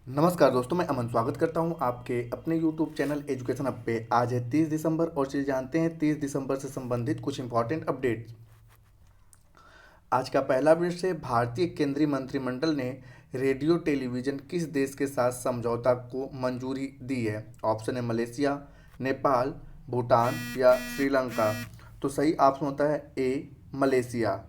नमस्कार दोस्तों, मैं अमन स्वागत करता हूं आपके अपने YouTube चैनल एजुकेशन हब पे। आज है 30 दिसंबर और चलिए जानते हैं 30 दिसंबर से संबंधित कुछ इंपॉर्टेंट अपडेट्स। आज का पहला विषय है, भारतीय केंद्रीय मंत्रिमंडल ने रेडियो टेलीविज़न किस देश के साथ समझौता को मंजूरी दी है। ऑप्शन है मलेशिया, नेपाल, भूटान या श्रीलंका। तो सही ऑप्शन होता है ए, मलेशिया।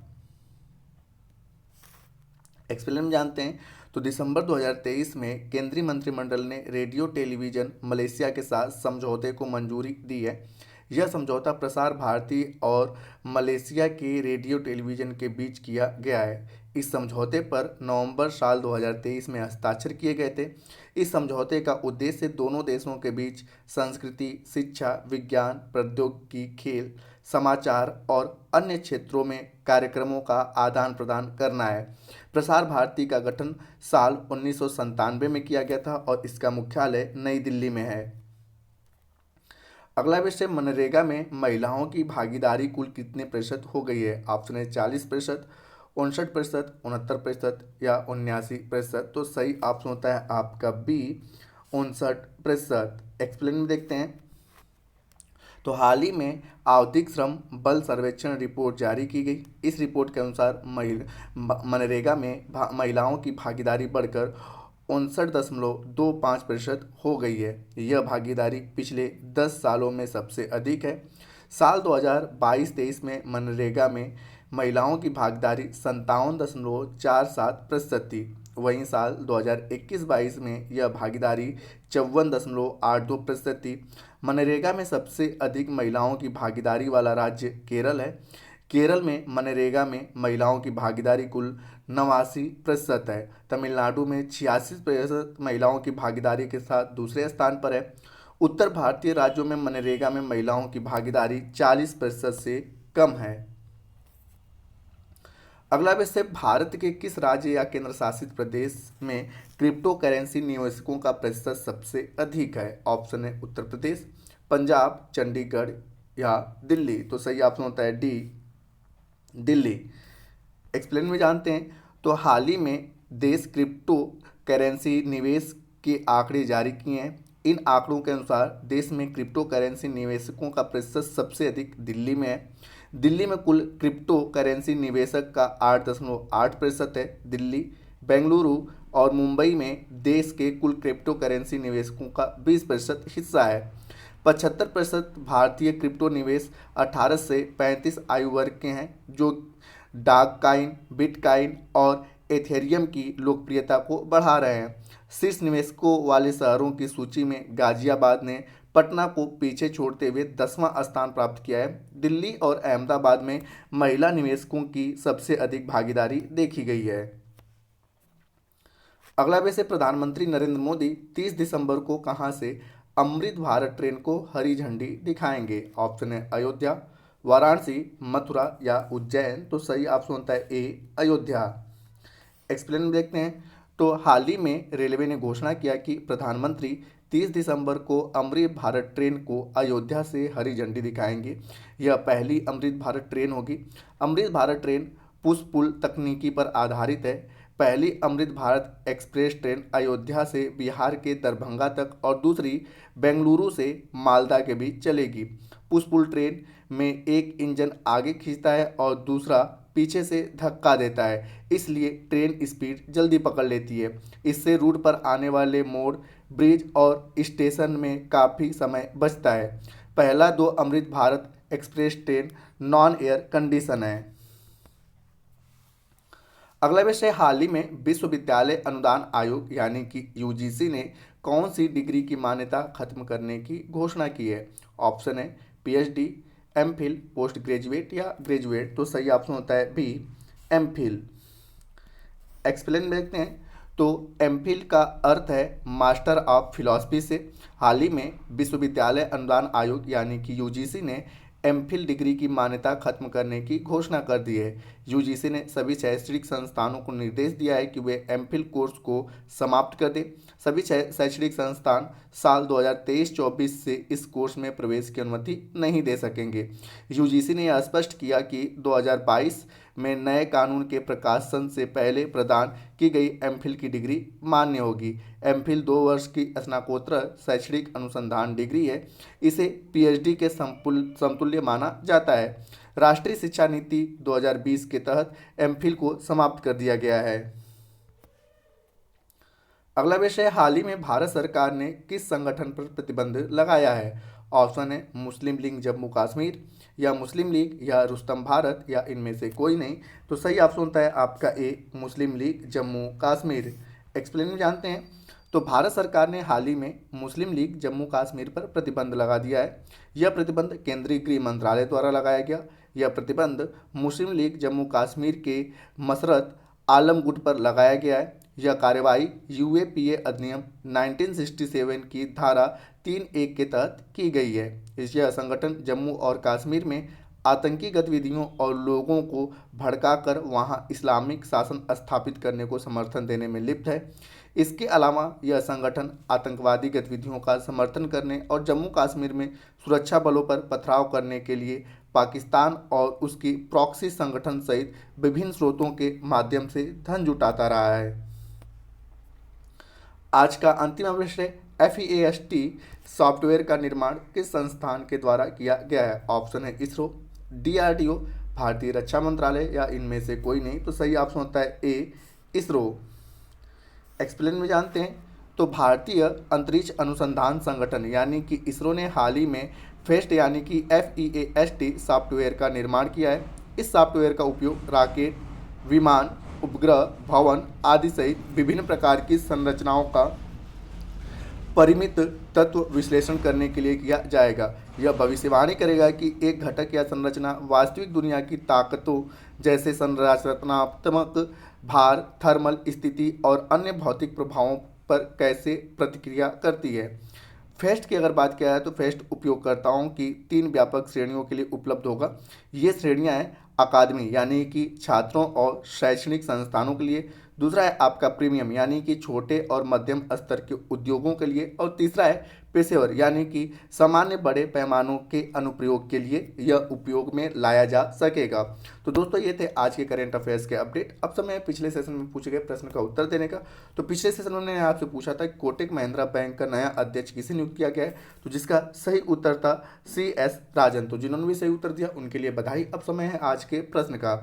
एक्सप्लेन में जानते हैं तो दिसंबर 2023 में केंद्रीय मंत्रिमंडल ने रेडियो टेलीविज़न मलेशिया के साथ समझौते को मंजूरी दी है। यह समझौता प्रसार भारती और मलेशिया के रेडियो टेलीविज़न के बीच किया गया है। इस समझौते पर नवंबर साल 2023 में हस्ताक्षर किए गए थे। इस समझौते का उद्देश्य दोनों देशों के बीच संस्कृति, शिक्षा, विज्ञान, प्रौद्योगिकी, खेल, समाचार और अन्य क्षेत्रों में कार्यक्रमों का आदान प्रदान करना है। प्रसार भारती का गठन साल 1997 में किया गया था और इसका मुख्यालय नई दिल्ली में है। अगला विषय, मनरेगा में महिलाओं की भागीदारी कुल कितने प्रतिशत हो गई है। ऑप्शन है 40%, 59%, 69% या 79%। तो सही ऑप्शन होता है आपका बी, 59%। एक्सप्लेन में देखते हैं तो हाल ही में आवधिक श्रम बल सर्वेक्षण रिपोर्ट जारी की गई। इस रिपोर्ट के अनुसार मनरेगा में महिलाओं की भागीदारी बढ़कर 59.25% हो गई है। यह भागीदारी पिछले 10 सालों में सबसे अधिक है। साल 2022-23 में मनरेगा में महिलाओं की भागीदारी 57.47% थी। वहीं साल 2021-22 में यह भागीदारी 54.82% थी। मनरेगा में सबसे अधिक महिलाओं की भागीदारी वाला राज्य केरल है। केरल में मनरेगा में महिलाओं की भागीदारी कुल 89% है। तमिलनाडु में 86% महिलाओं की भागीदारी के साथ दूसरे स्थान पर है। उत्तर भारतीय राज्यों में मनरेगा में महिलाओं की भागीदारी 40% से कम है। अगला विषय, भारत के किस राज्य या केंद्र शासित प्रदेश में क्रिप्टो करेंसी निवेशकों का प्रतिशत सबसे अधिक है। ऑप्शन है उत्तर प्रदेश, पंजाब, चंडीगढ़ या दिल्ली। तो सही ऑप्शन होता है डी, दिल्ली। एक्सप्लेन में जानते हैं तो हाल ही में देश क्रिप्टो करेंसी निवेश के आंकड़े जारी किए हैं। इन आंकड़ों के अनुसार देश में क्रिप्टो करेंसी निवेशकों का प्रतिशत सबसे अधिक दिल्ली में है। दिल्ली में कुल क्रिप्टो करेंसी निवेशक का 8.8% है। दिल्ली, बेंगलुरु और मुंबई में देश के कुल क्रिप्टो करेंसी निवेशकों का 20% हिस्सा है। 75% भारतीय क्रिप्टो निवेश 18 से 35 आयु वर्ग के हैं, जो डॉगकाइन, बिटकॉइन और एथेरियम की लोकप्रियता को बढ़ा रहे हैं। शीर्ष निवेशकों वाले शहरों की सूची में गाजियाबाद ने पटना को पीछे छोड़ते हुए 10वां स्थान प्राप्त किया है। दिल्ली और अहमदाबाद में महिला निवेशकों की सबसे अधिक भागीदारी देखी गई है। अगला विषय, प्रधानमंत्री नरेंद्र मोदी 30 दिसंबर को कहां से अमृत भारत ट्रेन को हरी झंडी दिखाएंगे। ऑप्शन है अयोध्या, वाराणसी, मथुरा या उज्जैन। तो सही ऑप्शन होता है ए, अयोध्या। एक्सप्लेन में देखते हैं तो हाल ही में रेलवे ने घोषणा किया कि प्रधानमंत्री 30 दिसंबर को अमृत भारत ट्रेन को अयोध्या से हरी झंडी दिखाएंगे। यह पहली अमृत भारत ट्रेन होगी। Amrit Bharat train push pull तकनीकी पर आधारित है। पहली अमृत भारत एक्सप्रेस ट्रेन अयोध्या से बिहार के दरभंगा तक और दूसरी बेंगलुरु से मालदा के बीच चलेगी। पुश पुल ट्रेन में एक इंजन आगे खींचता है और दूसरा पीछे से धक्का देता है, इसलिए ट्रेन स्पीड जल्दी पकड़ लेती है। इससे रूट पर आने वाले मोड़, ब्रिज और स्टेशन में काफ़ी समय बचता है। पहला 2 Amrit Bharat express train non air condition है। अगला विषय, हाल ही में विश्वविद्यालय अनुदान आयोग यानी कि यूजीसी ने कौन सी डिग्री की मान्यता खत्म करने की घोषणा की है। ऑप्शन है पीएचडी, एमफिल, पोस्ट ग्रेजुएट या ग्रेजुएट। तो सही ऑप्शन होता है बी, एमफिल। एक्सप्लेन देखते हैं तो एमफिल का अर्थ है मास्टर ऑफ फिलॉसफी से। हाल ही में विश्वविद्यालय अनुदान आयोग यानी कि यूजीसी ने एमफिल डिग्री की मान्यता खत्म करने की घोषणा कर दी है। यूजीसी ने सभी शैक्षणिक संस्थानों को निर्देश दिया है कि वे एमफिल कोर्स को समाप्त कर दें। सभी शैक्षणिक संस्थान साल 2023-24 से इस कोर्स में प्रवेश की अनुमति नहीं दे सकेंगे। यूजीसी ने यह स्पष्ट किया कि में नए कानून के प्रकाशन से पहले प्रदान की गई एमफिल की डिग्री मान्य होगी। एमफिल 2 वर्ष की स्नातकोत्तर शैक्षणिक अनुसंधान डिग्री है। इसे पीएचडी के समतुल्य माना जाता है। राष्ट्रीय शिक्षा नीति 2020 के तहत एमफिल को समाप्त कर दिया गया है। अगला विषय, हाल ही में भारत सरकार ने किस संगठन पर प्रतिबंध लगाया है? ऑप्शन है मुस्लिम लीग जम्मू कश्मीर, या मुस्लिम लीग, या रुस्तम भारत, या इनमें से कोई नहीं। तो सही ऑप्शन होता है आपका ए, मुस्लिम लीग जम्मू कश्मीर। एक्सप्लेन में जानते हैं। तो भारत सरकार ने हाल ही में मुस्लिम लीग जम्मू कश्मीर पर प्रतिबंध लगा दिया है। यह प्रतिबंध केंद्रीय गृह मंत्रालय द्वारा लगाया गया। यह प्रतिबंध मुस्लिम लीग जम्मू कश्मीर के मसरत आलम गुट पर लगाया गया है। यह कार्यवाही यूएपीए अधिनियम 1967 की धारा 3(1) के तहत की गई है। यह संगठन जम्मू और कश्मीर में आतंकी गतिविधियों और लोगों को भड़काकर वहां इस्लामिक शासन स्थापित करने को समर्थन देने में लिप्त है। इसके अलावा यह संगठन आतंकवादी गतिविधियों का समर्थन करने और जम्मू कश्मीर में सुरक्षा बलों पर पथराव करने के लिए पाकिस्तान और उसकी प्रॉक्सी संगठन सहित विभिन्न स्रोतों के माध्यम से धन जुटाता रहा है। आज का अंतिम विषय, FEAST सॉफ्टवेयर का निर्माण किस संस्थान के द्वारा किया गया है? ऑप्शन है इसरो, DRDO, भारतीय रक्षा मंत्रालय, या इनमें से कोई नहीं। तो सही ऑप्शन होता है ए, इसरो। एक्सप्लेन में जानते हैं। तो भारतीय अंतरिक्ष अनुसंधान संगठन यानी कि इसरो ने हाल ही में फेस्ट यानी कि FEAST सॉफ्टवेयर का निर्माण किया है। इस सॉफ्टवेयर का उपयोग रॉकेट, विमान, उपग्रह, भवन आदि सहित विभिन्न प्रकार की संरचनाओं का परिमित तत्व विश्लेषण करने के लिए किया जाएगा। यह भविष्यवाणी करेगा कि एक घटक या संरचना वास्तविक दुनिया की ताकतों जैसे संरचनात्मक भार, थर्मल स्थिति और अन्य भौतिक प्रभावों पर कैसे प्रतिक्रिया करती है। फेस्ट की अगर बात किया है तो फेस्ट उपयोगकर्ताओं की 3 व्यापक श्रेणियों के लिए उपलब्ध होगा। ये श्रेणियां हैं अकादमी यानी कि छात्रों और शैक्षणिक संस्थानों के लिए, दूसरा है आपका प्रीमियम यानी कि छोटे और मध्यम स्तर के उद्योगों के लिए, और तीसरा है पेशेवर यानी कि सामान्य बड़े पैमानों के अनुप्रयोग के लिए यह उपयोग में लाया जा सकेगा। तो दोस्तों ये थे आज के करेंट अफेयर्स के अपडेट। अब समय है पिछले सेशन में पूछे गए प्रश्न का उत्तर देने का। तो पिछले सेशन में मैंने आपसे पूछा था कोटक महिंद्रा बैंक का नया अध्यक्ष किसे नियुक्त किया गया है, तो जिसका सही उत्तर था CS राजन। तो जिन्होंने भी सही उत्तर दिया उनके लिए बधाई। अब समय है आज के प्रश्न का।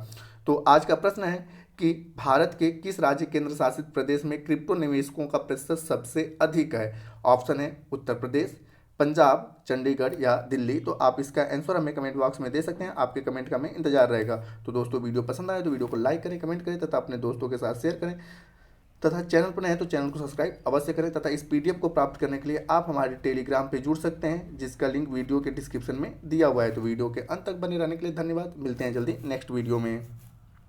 तो आज का प्रश्न है कि भारत के किस राज्य केंद्र शासित प्रदेश में क्रिप्टो निवेशकों का प्रतिशत सबसे अधिक है? ऑप्शन है उत्तर प्रदेश, पंजाब, चंडीगढ़, या दिल्ली। तो आप इसका आंसर हमें कमेंट बॉक्स में दे सकते हैं। आपके कमेंट का हमें इंतजार रहेगा। तो दोस्तों वीडियो पसंद आए तो वीडियो को लाइक करें, कमेंट करें तथा अपने दोस्तों के साथ शेयर करें, तथा चैनल पर नए हैं तो चैनल को सब्सक्राइब अवश्य करें। तथा इस PDF को प्राप्त करने के लिए आप हमारे टेलीग्राम पे जुड़ सकते हैं, जिसका लिंक वीडियो के डिस्क्रिप्शन में दिया हुआ है। तो वीडियो के अंत तक बने रहने के लिए धन्यवाद। मिलते हैं जल्दी नेक्स्ट वीडियो में।